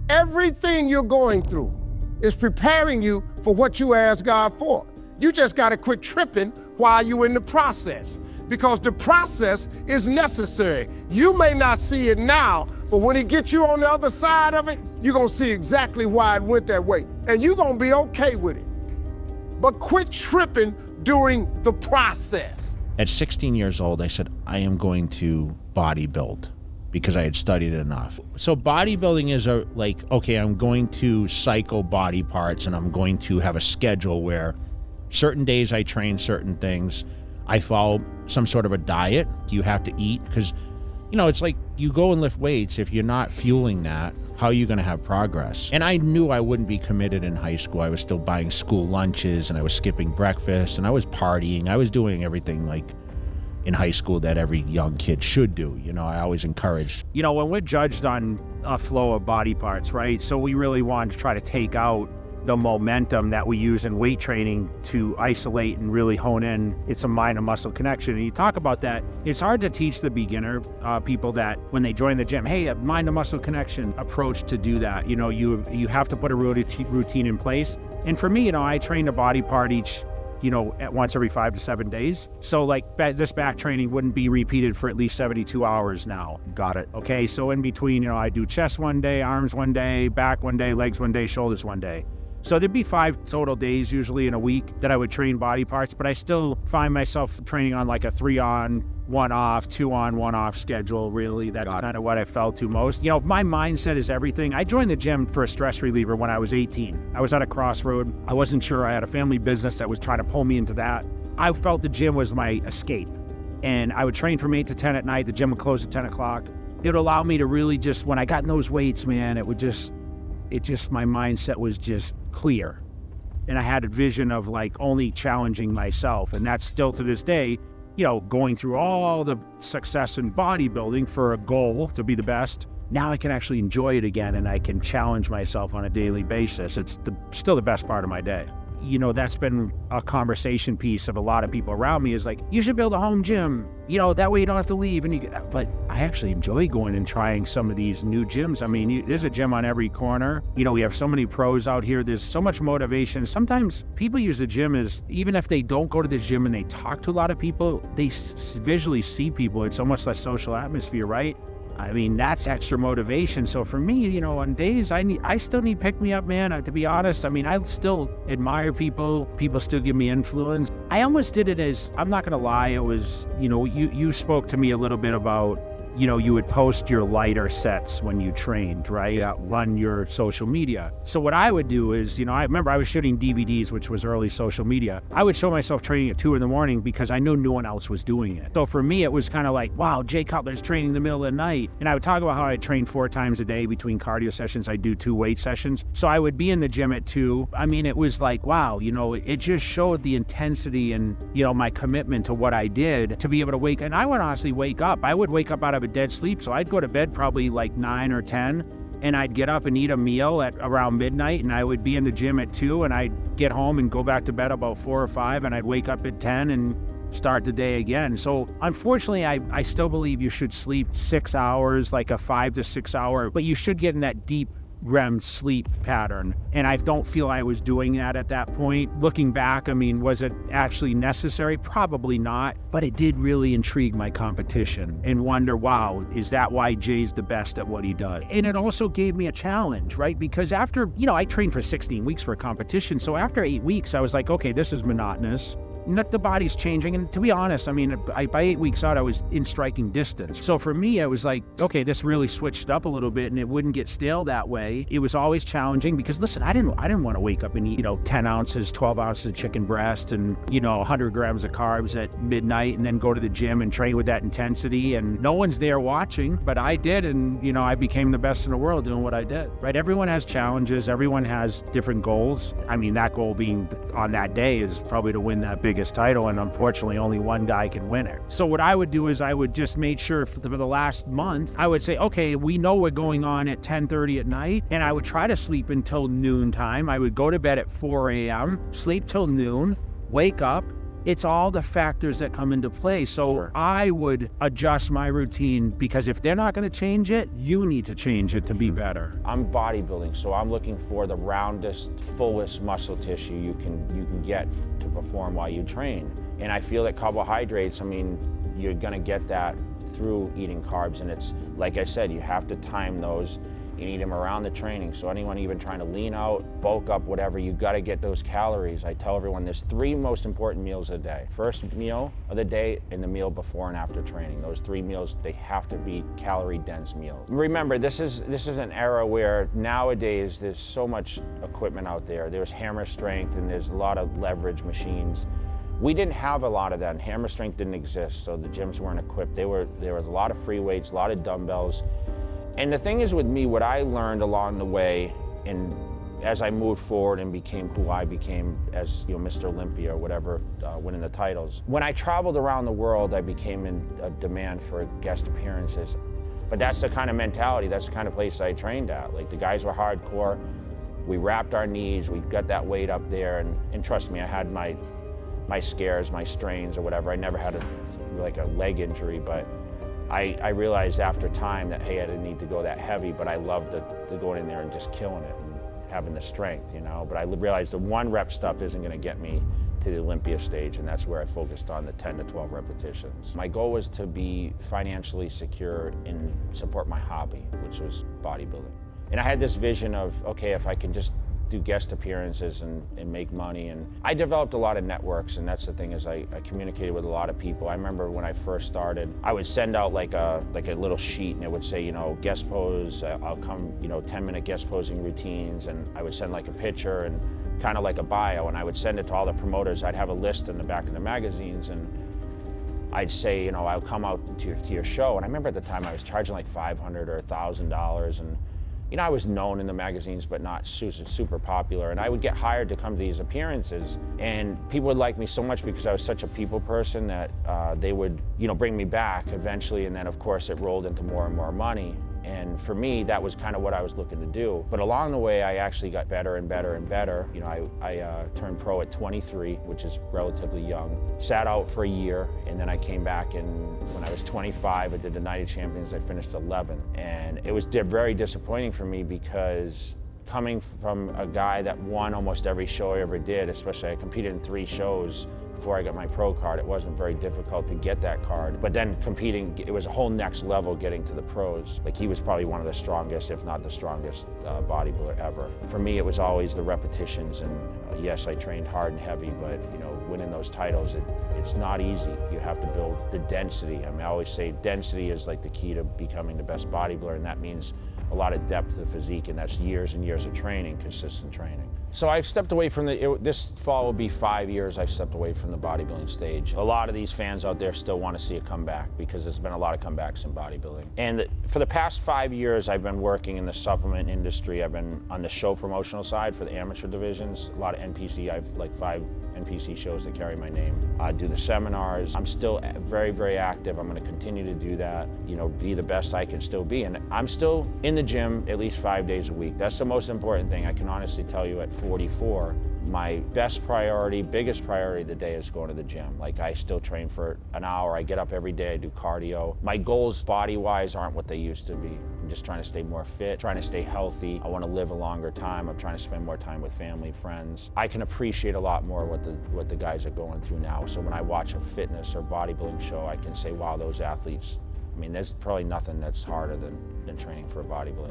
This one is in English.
Everything you're going through is preparing you for what you asked God for. You just got to quit tripping while you're in the process, because the process is necessary. You may not see it now, but when he gets you on the other side of it, you're going to see exactly why it went that way. And you're going to be okay with it. But quit tripping during the process. At 16 years old, I said, I am going to bodybuild because I had studied it enough. So bodybuilding is okay, I'm going to cycle body parts and I'm going to have a schedule where certain days I train certain things. I follow some sort of a diet. You have to eat because, it's like you go and lift weights. If you're not fueling that, how are you going to have progress? And I knew I wouldn't be committed in high school. I was still buying school lunches and I was skipping breakfast and I was partying. I was doing everything like in high school that every young kid should do. I always encouraged. When we're judged on a flow of body parts, right? So we really want to try to take out the momentum that we use in weight training to isolate and really hone in. It's a mind and muscle connection. And you talk about that. It's hard to teach the beginner people that when they join the gym, hey, a mind and muscle connection approach to do that. You have to put a routine in place. And for me, I train a body part each at once every 5 to 7 days. So this back training wouldn't be repeated for at least 72 hours now. Got it. Okay, so in between, I do chest one day, arms one day, back one day, legs one day, shoulders one day. So there'd be 5 total days usually in a week that I would train body parts, but I still find myself training on like a 3 on, 1 off, 2 on, 1 off schedule, really. That's kind of what I fell to most. My mindset is everything. I joined the gym for a stress reliever when I was 18. I was at a crossroad. I wasn't sure. I had a family business that was trying to pull me into that. I felt the gym was my escape. And I would train from 8 to 10 at night. The gym would close at 10 o'clock. It would allow me to really just, when I got in those weights, man, my mindset was just clear. And I had a vision of only challenging myself. And that's still to this day, going through all the success in bodybuilding for a goal to be the best. Now I can actually enjoy it again and I can challenge myself on a daily basis. It's still the best part of my day. That's been a conversation piece of a lot of people around me is you should build a home gym, that way you don't have to leave. But I actually enjoy going and trying some of these new gyms. I mean, there's a gym on every corner. We have so many pros out here. There's so much motivation. Sometimes people use the gym as, even if they don't go to the gym and they talk to a lot of people, they visually see people. It's almost like social atmosphere, right? I mean, that's extra motivation. So for me, on days I still need pick me up, man. To be honest, I mean, I still admire people. People still give me influence. I almost did it as, I'm not gonna lie, it was, you spoke to me a little bit about, you would post your lighter sets when you trained, right? Yeah. Run your social media. So what I would do is, I remember I was shooting DVDs, which was early social media. I would show myself training at 2 a.m. because I knew no one else was doing it. So for me, it was kind of like, wow, Jay Cutler's training in the middle of the night. And I would talk about how I train 4 times a day between cardio sessions. I do 2 weight sessions. So I would be in the gym at 2. I mean, it was like, wow, it just showed the intensity and, my commitment to what I did to be able to wake. And I would honestly wake up. I would wake up out of a dead sleep. So I'd go to bed probably 9 or 10 and I'd get up and eat a meal at around midnight and I would be in the gym at 2 and I'd get home and go back to bed about 4 or 5 and I'd wake up at 10 and start the day again. So unfortunately, I still believe you should sleep 6 hours, like a 5 to 6 hour, but you should get in that deep REM sleep pattern. And I don't feel I was doing that at that point. Looking back, I mean, was it actually necessary? Probably not, but it did really intrigue my competition and wonder, wow, is that why Jay's the best at what he does? And it also gave me a challenge, right? Because after, I trained for 16 weeks for a competition. So after 8 weeks, I was like, okay, this is monotonous. The body's changing. And to be honest, I mean, by 8 weeks out, I was in striking distance. So for me, I was like, okay, this really switched up a little bit and it wouldn't get stale that way. It was always challenging because listen, I didn't want to wake up and eat, 10 ounces, 12 ounces of chicken breast and, 100 grams of carbs at midnight and then go to the gym and train with that intensity. And no one's there watching, but I did. And, I became the best in the world doing what I did, right? Everyone has challenges. Everyone has different goals. I mean, that goal being on that day is probably to win that biggest title, and unfortunately only one guy can win it. So what I would do is I would just make sure for the last month, I would say, okay, we know we're going on at 10:30 at night, and I would try to sleep until noon time. I would go to bed at 4 a.m., sleep till noon, wake up, It's all the factors that come into play. So I would adjust my routine, because if they're not going to change it, you need to change it to be better. I'm bodybuilding, so I'm looking for the roundest, fullest muscle tissue you can get to perform while you train. And I feel that carbohydrates, I mean, you're gonna get that through eating carbs, and it's, like I said, you have to time those and eat them around the training. So anyone even trying to lean out, bulk up, whatever, you gotta get those calories. I tell everyone there's 3 most important meals a day. First meal of the day and the meal before and after training. Those 3 meals, they have to be calorie dense meals. Remember, this is an era where nowadays there's so much equipment out there. There's hammer strength and there's a lot of leverage machines. We didn't have a lot of that, and hammer strength didn't exist, so the gyms weren't equipped. There was a lot of free weights, a lot of dumbbells. And the thing is with me, what I learned along the way, and as I moved forward and became who I became as Mr. Olympia or whatever, winning the titles. When I traveled around the world, I became in a demand for guest appearances. But that's the kind of mentality, that's the kind of place I trained at. Like, the guys were hardcore. We wrapped our knees, we got that weight up there, and trust me, I had my scares, my strains or whatever. I never had a leg injury, but I realized after time that, hey, I didn't need to go that heavy, but I loved the going in there and just killing it and having the strength, But I realized the 1 rep stuff isn't gonna get me to the Olympia stage, and that's where I focused on the 10 to 12 repetitions. My goal was to be financially secure and support my hobby, which was bodybuilding. And I had this vision of, okay, if I can just do guest appearances and make money. And I developed a lot of networks, and that's the thing, is I communicated with a lot of people. I remember when I first started, I would send out like a little sheet, and it would say, guest pose, I'll come, 10-minute guest posing routines, and I would send like a picture and kind of like a bio, and I would send it to all the promoters. I'd have a list in the back of the magazines, and I'd say, I'll come out to your show. And I remember at the time I was charging like $500 or $1,000, and I was known in the magazines, but not super popular. And I would get hired to come to these appearances, and people would like me so much because I was such a people person that they would, bring me back eventually. And then of course it rolled into more and more money. And for me, that was kind of what I was looking to do. But along the way, I actually got better and better and better. I turned pro at 23, which is relatively young. Sat out for a year, and then I came back, and when I was 25, I did the Night of Champions. I finished 11th. And it was very disappointing for me, because coming from a guy that won almost every show I ever did, especially I competed in 3 shows before I got my pro card. It wasn't very difficult to get that card. But then competing, it was a whole next level getting to the pros. Like, he was probably one of the strongest, if not the strongest bodybuilder ever. For me, it was always the repetitions, and yes, I trained hard and heavy, but winning those titles, it's not easy. You have to build the density. I always say density is like the key to becoming the best bodybuilder, and that means a lot of depth of physique, and that's years and years of training, consistent training. So I've stepped away from this fall will be 5 years I've stepped away from the bodybuilding stage. A lot of these fans out there still want to see a comeback, because there's been a lot of comebacks in bodybuilding. And for the past 5 years, I've been working in the supplement industry. I've been on the show promotional side for the amateur divisions, a lot of NPC. I have like 5 NPC shows that carry my name. I do the seminars. I'm still very active. I'm going to continue to do that, be the best I can still be. And I'm still in the gym at least 5 days a week. That's the most important thing. I can honestly tell you at 44, my biggest priority of the day is going to the gym. Like, I still train for an hour. I get up every day, I do cardio. My goals body-wise aren't what they used to be. I'm just trying to stay more fit, trying to stay healthy. I want to live a longer time. I'm trying to spend more time with family, friends. I can appreciate a lot more what the guys are going through now. So when I watch a fitness or bodybuilding show, I can say, wow, those athletes, there's probably nothing that's harder than training for a bodybuilding.